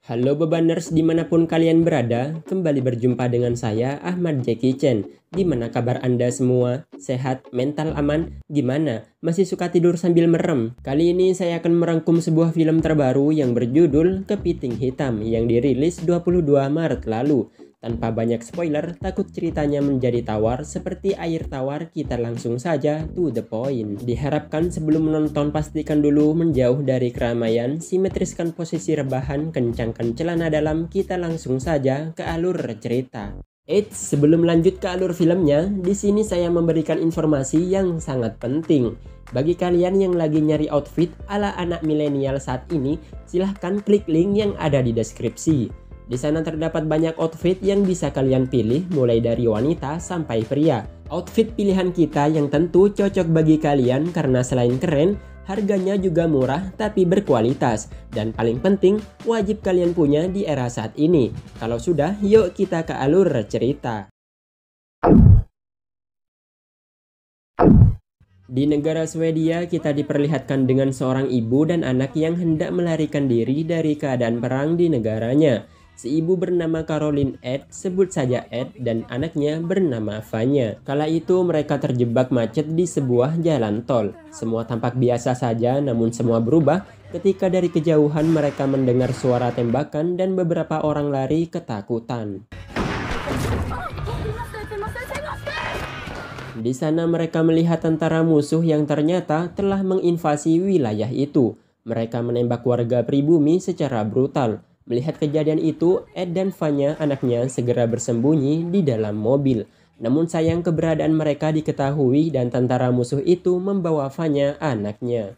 Halo Bebaners dimanapun kalian berada, kembali berjumpa dengan saya Ahmad Jackie Chen. Gimana kabar Anda semua? Sehat? Mental aman? Gimana? Masih suka tidur sambil merem? Kali ini saya akan merangkum sebuah film terbaru yang berjudul Kepiting Hitam yang dirilis 22 Maret lalu. Tanpa banyak spoiler, takut ceritanya menjadi tawar seperti air tawar, kita langsung saja to the point. Diharapkan sebelum menonton pastikan dulu menjauh dari keramaian, simetriskan posisi rebahan, kencangkan celana dalam, kita langsung saja ke alur cerita. Eits, sebelum lanjut ke alur filmnya, di sini saya memberikan informasi yang sangat penting. Bagi kalian yang lagi nyari outfit ala anak milenial saat ini, silahkan klik link yang ada di deskripsi. Di sana terdapat banyak outfit yang bisa kalian pilih mulai dari wanita sampai pria. Outfit pilihan kita yang tentu cocok bagi kalian karena selain keren, harganya juga murah tapi berkualitas. Dan paling penting, wajib kalian punya di era saat ini. Kalau sudah, yuk kita ke alur cerita. Di negara Swedia, kita diperlihatkan dengan seorang ibu dan anak yang hendak melarikan diri dari keadaan perang di negaranya. Si ibu bernama Caroline Ed, sebut saja Ed, dan anaknya bernama Vanya. Kala itu mereka terjebak macet di sebuah jalan tol. Semua tampak biasa saja, namun semua berubah ketika dari kejauhan mereka mendengar suara tembakan dan beberapa orang lari ketakutan. Di sana mereka melihat tentara musuh yang ternyata telah menginvasi wilayah itu. Mereka menembak warga pribumi secara brutal. Melihat kejadian itu, Ed dan Vanya anaknya segera bersembunyi di dalam mobil. Namun sayang keberadaan mereka diketahui dan tentara musuh itu membawa Vanya anaknya.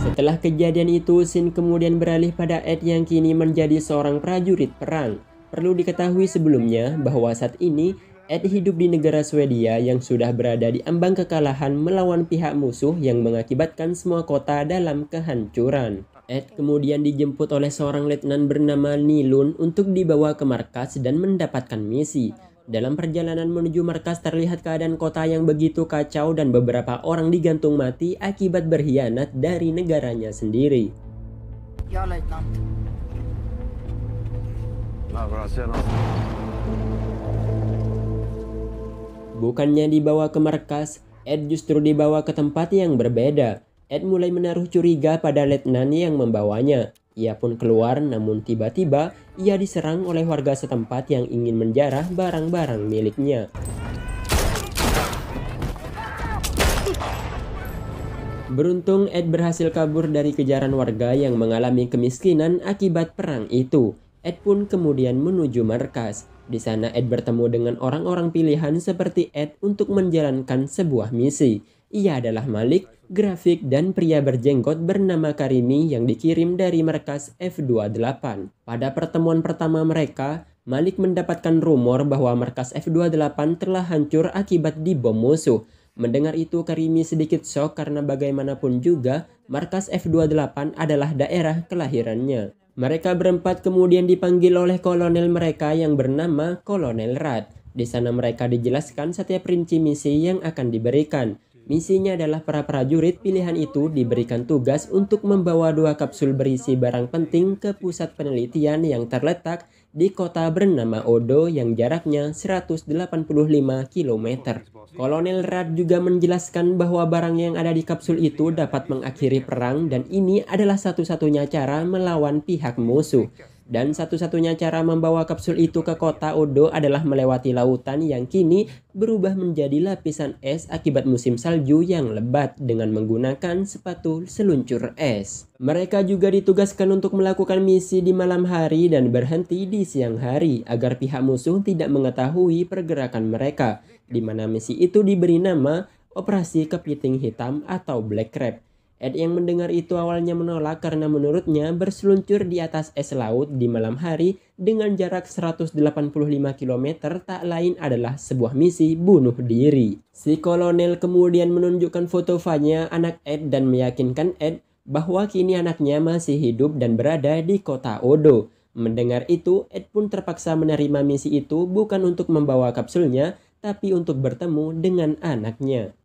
Setelah kejadian itu, scene kemudian beralih pada Ed yang kini menjadi seorang prajurit perang. Perlu diketahui sebelumnya bahwa saat ini Ed hidup di negara Swedia yang sudah berada di ambang kekalahan melawan pihak musuh yang mengakibatkan semua kota dalam kehancuran. Ed kemudian dijemput oleh seorang letnan bernama Nilun untuk dibawa ke markas dan mendapatkan misi. Dalam perjalanan menuju markas terlihat keadaan kota yang begitu kacau dan beberapa orang digantung mati akibat berkhianat dari negaranya sendiri. Ya, Leutnant. Bukannya dibawa ke markas, Ed justru dibawa ke tempat yang berbeda. Ed mulai menaruh curiga pada letnan yang membawanya. Ia pun keluar, namun tiba-tiba ia diserang oleh warga setempat yang ingin menjarah barang-barang miliknya. Beruntung Ed berhasil kabur dari kejaran warga yang mengalami kemiskinan akibat perang itu. Ed pun kemudian menuju markas. Di sana Ed bertemu dengan orang-orang pilihan seperti Ed untuk menjalankan sebuah misi. Ia adalah Malik, grafik, dan pria berjenggot bernama Karimi yang dikirim dari markas F28. Pada pertemuan pertama mereka, Malik mendapatkan rumor bahwa markas F28 telah hancur akibat dibom musuh. Mendengar itu Karimi sedikit shock karena bagaimanapun juga markas F28 adalah daerah kelahirannya. Mereka berempat kemudian dipanggil oleh kolonel mereka yang bernama Kolonel Rad. Di sana mereka dijelaskan setiap rinci misi yang akan diberikan. Misinya adalah para prajurit pilihan itu diberikan tugas untuk membawa 2 kapsul berisi barang penting ke pusat penelitian yang terletak di kota bernama Odo yang jaraknya 185 km. Kolonel Rad juga menjelaskan bahwa barang yang ada di kapsul itu dapat mengakhiri perang dan ini adalah satu-satunya cara melawan pihak musuh. Dan satu-satunya cara membawa kapsul itu ke kota Odo adalah melewati lautan yang kini berubah menjadi lapisan es akibat musim salju yang lebat dengan menggunakan sepatu seluncur es. Mereka juga ditugaskan untuk melakukan misi di malam hari dan berhenti di siang hari agar pihak musuh tidak mengetahui pergerakan mereka, di mana misi itu diberi nama Operasi Kepiting Hitam atau Black Crab. Ed yang mendengar itu awalnya menolak karena menurutnya berseluncur di atas es laut di malam hari dengan jarak 185 km tak lain adalah sebuah misi bunuh diri. Si kolonel kemudian menunjukkan foto Vanya, anak Ed, dan meyakinkan Ed bahwa kini anaknya masih hidup dan berada di kota Odo. Mendengar itu, Ed pun terpaksa menerima misi itu bukan untuk membawa kapsulnya, tapi untuk bertemu dengan anaknya.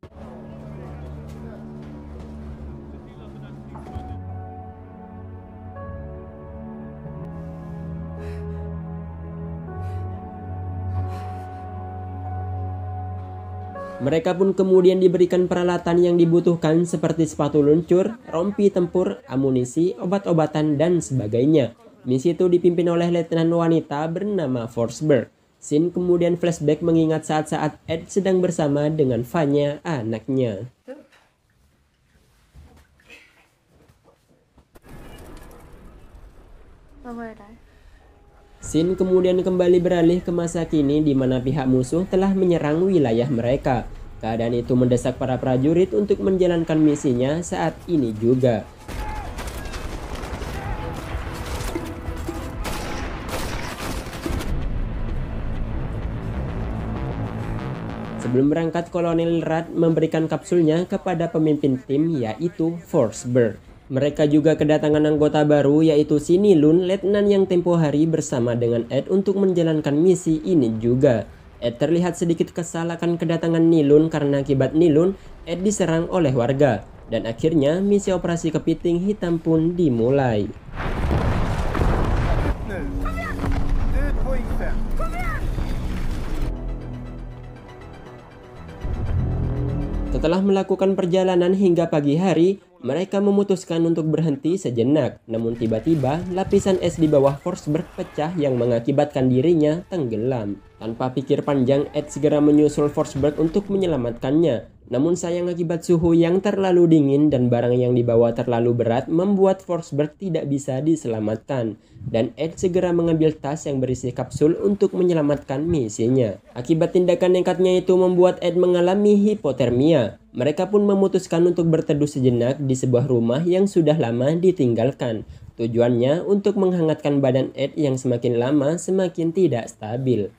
Mereka pun kemudian diberikan peralatan yang dibutuhkan seperti sepatu luncur, rompi tempur, amunisi, obat-obatan, dan sebagainya. Misi itu dipimpin oleh letnan wanita bernama Forsberg. Sin kemudian flashback mengingat saat-saat Ed sedang bersama dengan Vanya, anaknya. Sin kemudian kembali beralih ke masa kini di mana pihak musuh telah menyerang wilayah mereka. Keadaan itu mendesak para prajurit untuk menjalankan misinya saat ini juga. Sebelum berangkat, Kolonel Rad memberikan kapsulnya kepada pemimpin tim yaitu Forsberg. Mereka juga kedatangan anggota baru yaitu si Nilun, letnan yang tempo hari bersama dengan Ed untuk menjalankan misi ini juga. Ed terlihat sedikit kesal akan kedatangan Nilun karena akibat Nilun, Ed diserang oleh warga. Dan akhirnya misi operasi kepiting hitam pun dimulai. Setelah melakukan perjalanan hingga pagi hari, mereka memutuskan untuk berhenti sejenak. Namun tiba-tiba, lapisan es di bawah Forsberg pecah yang mengakibatkan dirinya tenggelam. Tanpa pikir panjang, Ed segera menyusul Forsberg untuk menyelamatkannya. Namun sayang akibat suhu yang terlalu dingin dan barang yang dibawa terlalu berat membuat Forsberg tidak bisa diselamatkan. Dan Ed segera mengambil tas yang berisi kapsul untuk menyelamatkan misinya. Akibat tindakan nekatnya itu membuat Ed mengalami hipotermia. Mereka pun memutuskan untuk berteduh sejenak di sebuah rumah yang sudah lama ditinggalkan. Tujuannya untuk menghangatkan badan Ed yang semakin lama semakin tidak stabil.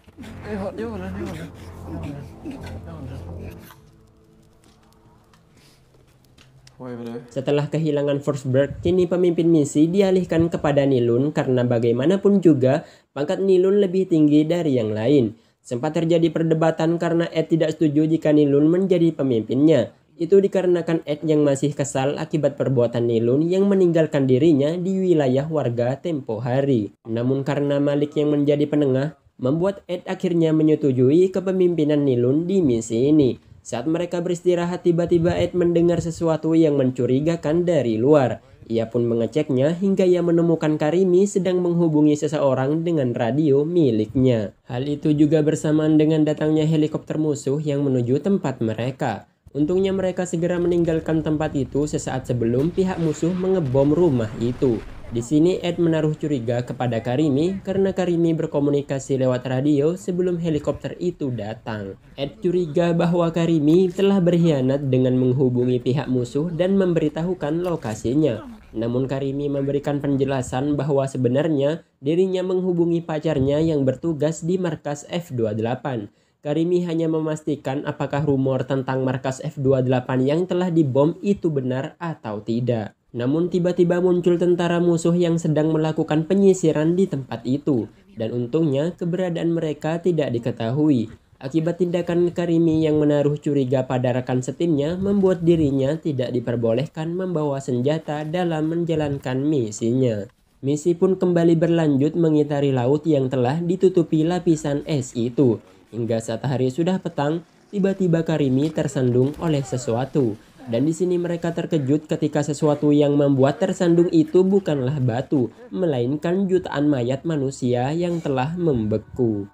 Setelah kehilangan Forsberg, kini pemimpin misi dialihkan kepada Nilun karena bagaimanapun juga pangkat Nilun lebih tinggi dari yang lain. Sempat terjadi perdebatan karena Ed tidak setuju jika Nilun menjadi pemimpinnya. Itu dikarenakan Ed yang masih kesal akibat perbuatan Nilun yang meninggalkan dirinya di wilayah warga tempo hari. Namun karena Malik yang menjadi penengah, membuat Ed akhirnya menyetujui kepemimpinan Nilun di misi ini. Saat mereka beristirahat, tiba-tiba Ed mendengar sesuatu yang mencurigakan dari luar. Ia pun mengeceknya hingga ia menemukan Karimi sedang menghubungi seseorang dengan radio miliknya. Hal itu juga bersamaan dengan datangnya helikopter musuh yang menuju tempat mereka. Untungnya mereka segera meninggalkan tempat itu sesaat sebelum pihak musuh mengebom rumah itu. Di sini Ed menaruh curiga kepada Karimi karena Karimi berkomunikasi lewat radio sebelum helikopter itu datang. Ed curiga bahwa Karimi telah berkhianat dengan menghubungi pihak musuh dan memberitahukan lokasinya. Namun Karimi memberikan penjelasan bahwa sebenarnya dirinya menghubungi pacarnya yang bertugas di markas F28. Karimi hanya memastikan apakah rumor tentang markas F28 yang telah dibom itu benar atau tidak. Namun tiba-tiba muncul tentara musuh yang sedang melakukan penyisiran di tempat itu. Dan untungnya keberadaan mereka tidak diketahui. Akibat tindakan Karimi yang menaruh curiga pada rekan setimnya membuat dirinya tidak diperbolehkan membawa senjata dalam menjalankan misinya. Misi pun kembali berlanjut mengitari laut yang telah ditutupi lapisan es itu. Hingga saat hari sudah petang, tiba-tiba Karimi tersandung oleh sesuatu. Dan di sini mereka terkejut ketika sesuatu yang membuat tersandung itu bukanlah batu, melainkan jutaan mayat manusia yang telah membeku.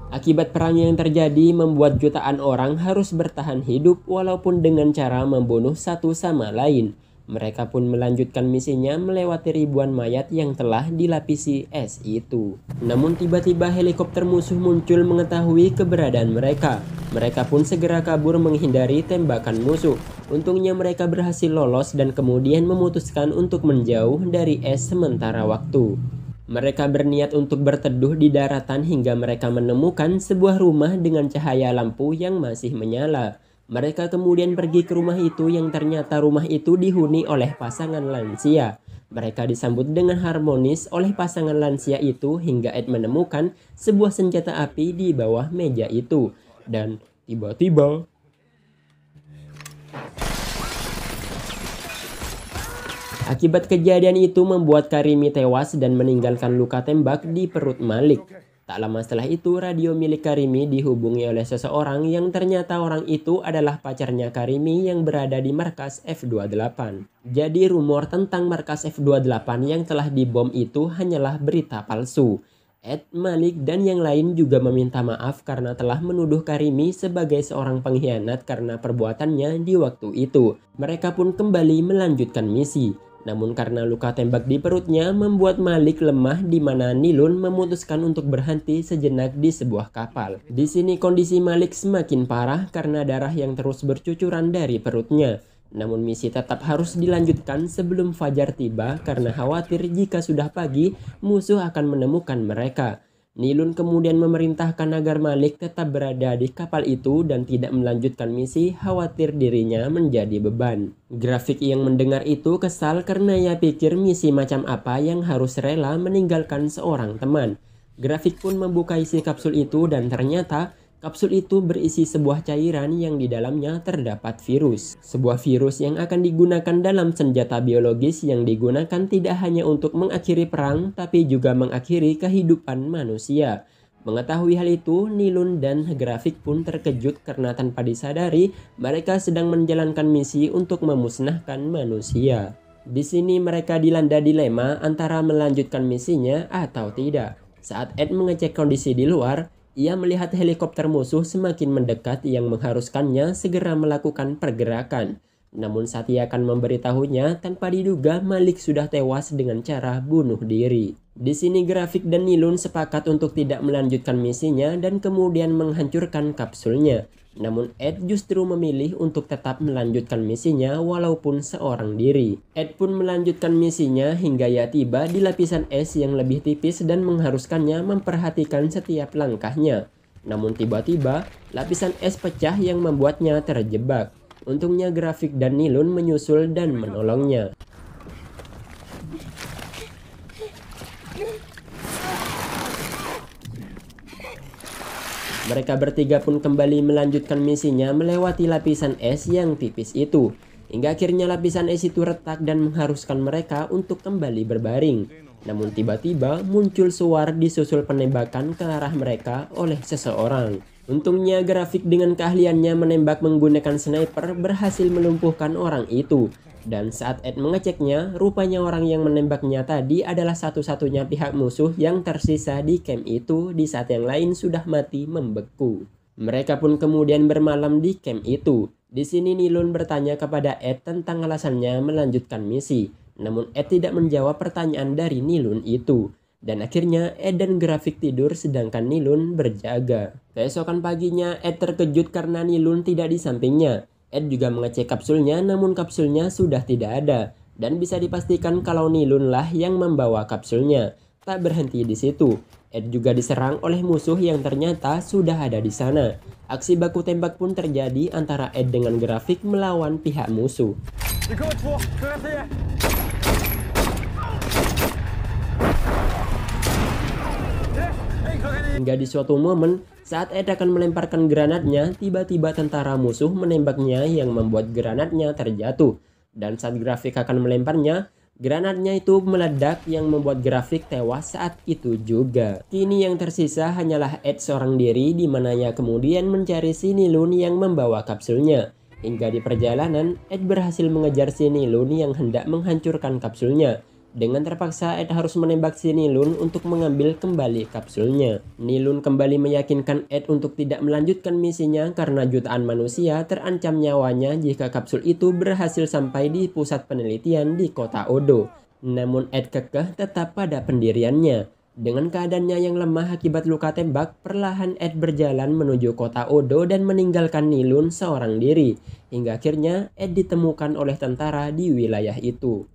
Akibat perang yang terjadi membuat jutaan orang harus bertahan hidup walaupun dengan cara membunuh satu sama lain. Mereka pun melanjutkan misinya melewati ribuan mayat yang telah dilapisi es itu. Namun tiba-tiba helikopter musuh muncul mengetahui keberadaan mereka. Mereka pun segera kabur menghindari tembakan musuh. Untungnya mereka berhasil lolos dan kemudian memutuskan untuk menjauh dari es sementara waktu. Mereka berniat untuk berteduh di daratan hingga mereka menemukan sebuah rumah dengan cahaya lampu yang masih menyala. Mereka kemudian pergi ke rumah itu yang ternyata rumah itu dihuni oleh pasangan lansia. Mereka disambut dengan harmonis oleh pasangan lansia itu hingga Ed menemukan sebuah senjata api di bawah meja itu. Dan tiba-tiba akibat kejadian itu membuat Karimi tewas dan meninggalkan luka tembak di perut Malik. Tak lama setelah itu, radio milik Karimi dihubungi oleh seseorang yang ternyata orang itu adalah pacarnya Karimi yang berada di markas F28. Jadi rumor tentang markas F28 yang telah dibom itu hanyalah berita palsu. Ed, Malik, dan yang lain juga meminta maaf karena telah menuduh Karimi sebagai seorang pengkhianat karena perbuatannya di waktu itu. Mereka pun kembali melanjutkan misi. Namun karena luka tembak di perutnya membuat Malik lemah di mana Nilun memutuskan untuk berhenti sejenak di sebuah kapal. Di sini kondisi Malik semakin parah karena darah yang terus bercucuran dari perutnya. Namun misi tetap harus dilanjutkan sebelum fajar tiba karena khawatir jika sudah pagi musuh akan menemukan mereka. Nilun kemudian memerintahkan agar Malik tetap berada di kapal itu dan tidak melanjutkan misi, khawatir dirinya menjadi beban. Grafik yang mendengar itu kesal karena ia pikir misi macam apa yang harus rela meninggalkan seorang teman. Grafik pun membuka isi kapsul itu dan ternyata kapsul itu berisi sebuah cairan yang di dalamnya terdapat virus. Sebuah virus yang akan digunakan dalam senjata biologis yang digunakan tidak hanya untuk mengakhiri perang, tapi juga mengakhiri kehidupan manusia. Mengetahui hal itu, Nilun dan Grafik pun terkejut karena tanpa disadari, mereka sedang menjalankan misi untuk memusnahkan manusia. Di sini mereka dilanda dilema antara melanjutkan misinya atau tidak. Saat Ed mengecek kondisi di luar, ia melihat helikopter musuh semakin mendekat yang mengharuskannya segera melakukan pergerakan. Namun saat ia akan memberitahunya, tanpa diduga Malik sudah tewas dengan cara bunuh diri. Di sini Grafik dan Nilun sepakat untuk tidak melanjutkan misinya dan kemudian menghancurkan kapsulnya. Namun Ed justru memilih untuk tetap melanjutkan misinya walaupun seorang diri. Ed pun melanjutkan misinya hingga ia tiba di lapisan es yang lebih tipis dan mengharuskannya memperhatikan setiap langkahnya. Namun tiba-tiba lapisan es pecah yang membuatnya terjebak. Untungnya Grafik dan Nilun menyusul dan menolongnya. Mereka bertiga pun kembali melanjutkan misinya melewati lapisan es yang tipis itu. Hingga akhirnya lapisan es itu retak dan mengharuskan mereka untuk kembali berbaring. Namun tiba-tiba muncul suar disusul penembakan ke arah mereka oleh seseorang. Untungnya Grafik dengan keahliannya menembak menggunakan sniper berhasil melumpuhkan orang itu. Dan saat Ed mengeceknya, rupanya orang yang menembaknya tadi adalah satu-satunya pihak musuh yang tersisa di camp itu di saat yang lain sudah mati membeku. Mereka pun kemudian bermalam di camp itu. Di sini Nilun bertanya kepada Ed tentang alasannya melanjutkan misi. Namun Ed tidak menjawab pertanyaan dari Nilun itu. Dan akhirnya Ed dan Grafik tidur sedangkan Nilun berjaga. Keesokan paginya Ed terkejut karena Nilun tidak di sampingnya. Ed juga mengecek kapsulnya namun kapsulnya sudah tidak ada. Dan bisa dipastikan kalau Nilun lah yang membawa kapsulnya. Tak berhenti di situ. Ed juga diserang oleh musuh yang ternyata sudah ada di sana. Aksi baku tembak pun terjadi antara Ed dengan Grafik melawan pihak musuh. Hingga di suatu momen, saat Ed akan melemparkan granatnya, tiba-tiba tentara musuh menembaknya yang membuat granatnya terjatuh. Dan saat Grafik akan melemparnya, granatnya itu meledak yang membuat Grafik tewas saat itu juga. Kini yang tersisa hanyalah Ed seorang diri di mana ia kemudian mencari si Nilun yang membawa kapsulnya. Hingga di perjalanan, Ed berhasil mengejar si Nilun yang hendak menghancurkan kapsulnya. Dengan terpaksa Ed harus menembak si Nilun untuk mengambil kembali kapsulnya. Nilun kembali meyakinkan Ed untuk tidak melanjutkan misinya karena jutaan manusia terancam nyawanya jika kapsul itu berhasil sampai di pusat penelitian di kota Odo. Namun Ed kekeh tetap pada pendiriannya. Dengan keadaannya yang lemah akibat luka tembak, perlahan Ed berjalan menuju kota Odo dan meninggalkan Nilun seorang diri. Hingga akhirnya Ed ditemukan oleh tentara di wilayah itu.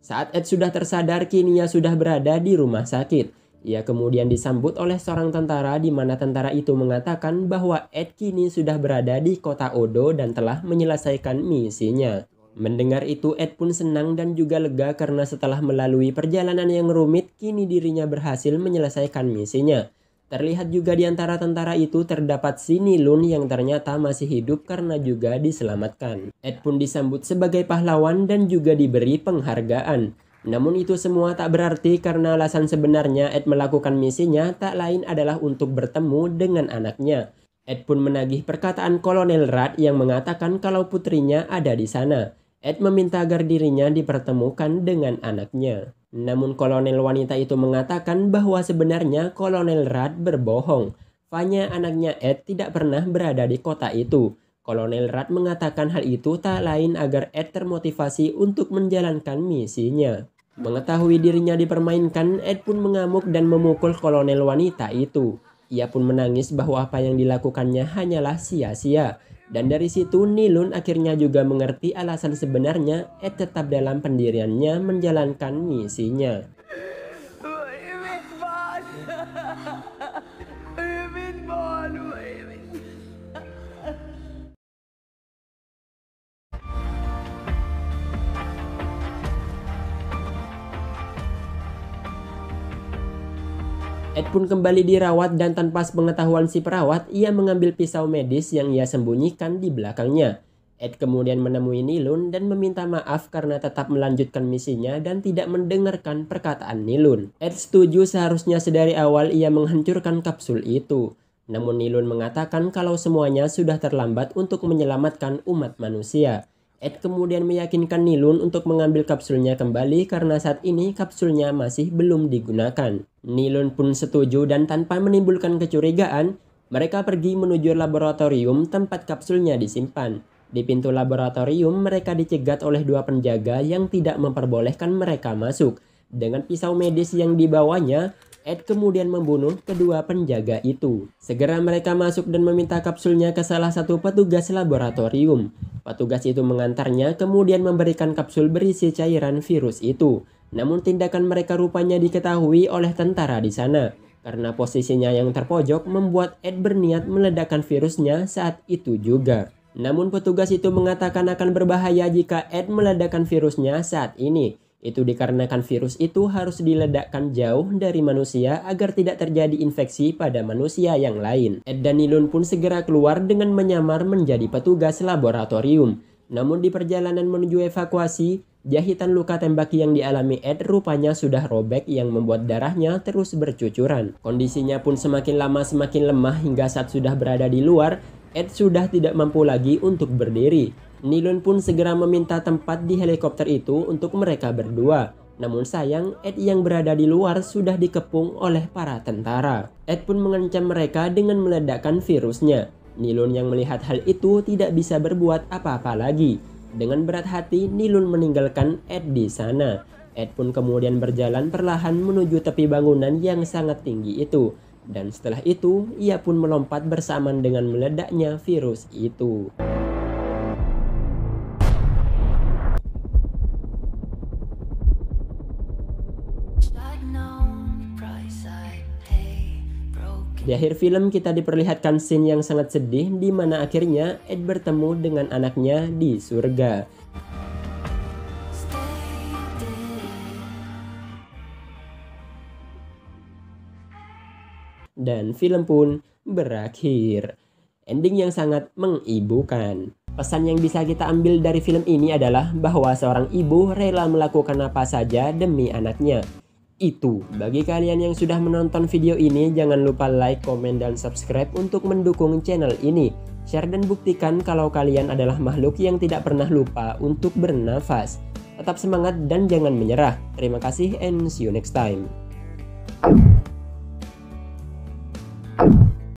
Saat Ed sudah tersadar, kini ia sudah berada di rumah sakit. Ia kemudian disambut oleh seorang tentara di mana tentara itu mengatakan bahwa Ed kini sudah berada di kota Odo dan telah menyelesaikan misinya. Mendengar itu, Ed pun senang dan juga lega karena setelah melalui perjalanan yang rumit, kini dirinya berhasil menyelesaikan misinya. Terlihat juga di antara tentara itu terdapat si Nilun yang ternyata masih hidup karena juga diselamatkan. Ed pun disambut sebagai pahlawan dan juga diberi penghargaan. Namun itu semua tak berarti karena alasan sebenarnya Ed melakukan misinya tak lain adalah untuk bertemu dengan anaknya. Ed pun menagih perkataan Kolonel Rudd yang mengatakan kalau putrinya ada di sana. Ed meminta agar dirinya dipertemukan dengan anaknya. Namun kolonel wanita itu mengatakan bahwa sebenarnya Kolonel Rudd berbohong. Fanya, anaknya Ed, tidak pernah berada di kota itu. Kolonel Rudd mengatakan hal itu tak lain agar Ed termotivasi untuk menjalankan misinya. Mengetahui dirinya dipermainkan, Ed pun mengamuk dan memukul kolonel wanita itu. Ia pun menangis bahwa apa yang dilakukannya hanyalah sia-sia. Dan dari situ Nilun akhirnya juga mengerti alasan sebenarnya Ed tetap dalam pendiriannya menjalankan misinya. Ed pun kembali dirawat dan tanpa sepengetahuan si perawat, ia mengambil pisau medis yang ia sembunyikan di belakangnya. Ed kemudian menemui Nilun dan meminta maaf karena tetap melanjutkan misinya dan tidak mendengarkan perkataan Nilun. Ed setuju seharusnya sedari awal ia menghancurkan kapsul itu. Namun Nilun mengatakan kalau semuanya sudah terlambat untuk menyelamatkan umat manusia. Ed kemudian meyakinkan Nilun untuk mengambil kapsulnya kembali karena saat ini kapsulnya masih belum digunakan. Nilun pun setuju dan tanpa menimbulkan kecurigaan, mereka pergi menuju laboratorium tempat kapsulnya disimpan. Di pintu laboratorium, mereka dicegat oleh dua penjaga yang tidak memperbolehkan mereka masuk. Dengan pisau medis yang dibawanya, Ed kemudian membunuh kedua penjaga itu. Segera mereka masuk dan meminta kapsulnya ke salah satu petugas laboratorium. Petugas itu mengantarnya kemudian memberikan kapsul berisi cairan virus itu. Namun tindakan mereka rupanya diketahui oleh tentara di sana. Karena posisinya yang terpojok membuat Ed berniat meledakkan virusnya saat itu juga. Namun petugas itu mengatakan akan berbahaya jika Ed meledakkan virusnya saat ini. Itu dikarenakan virus itu harus diledakkan jauh dari manusia agar tidak terjadi infeksi pada manusia yang lain. Ed dan Nilun pun segera keluar dengan menyamar menjadi petugas laboratorium. Namun di perjalanan menuju evakuasi, jahitan luka tembak yang dialami Ed rupanya sudah robek yang membuat darahnya terus bercucuran. Kondisinya pun semakin lama semakin lemah hingga saat sudah berada di luar, Ed sudah tidak mampu lagi untuk berdiri. Nilun pun segera meminta tempat di helikopter itu untuk mereka berdua. Namun sayang, Ed yang berada di luar sudah dikepung oleh para tentara. Ed pun mengancam mereka dengan meledakkan virusnya. Nilun yang melihat hal itu tidak bisa berbuat apa-apa lagi. Dengan berat hati, Nilun meninggalkan Ed di sana. Ed pun kemudian berjalan perlahan menuju tepi bangunan yang sangat tinggi itu. Dan setelah itu, ia pun melompat bersamaan dengan meledaknya virus itu. Di akhir film kita diperlihatkan scene yang sangat sedih di mana akhirnya Ed bertemu dengan anaknya di surga. Dan film pun berakhir. Ending yang sangat mengibukan. Pesan yang bisa kita ambil dari film ini adalah bahwa seorang ibu rela melakukan apa saja demi anaknya. Itu, bagi kalian yang sudah menonton video ini, jangan lupa like, komen, dan subscribe untuk mendukung channel ini. Share dan buktikan kalau kalian adalah makhluk yang tidak pernah lupa untuk bernafas. Tetap semangat dan jangan menyerah. Terima kasih and see you next time.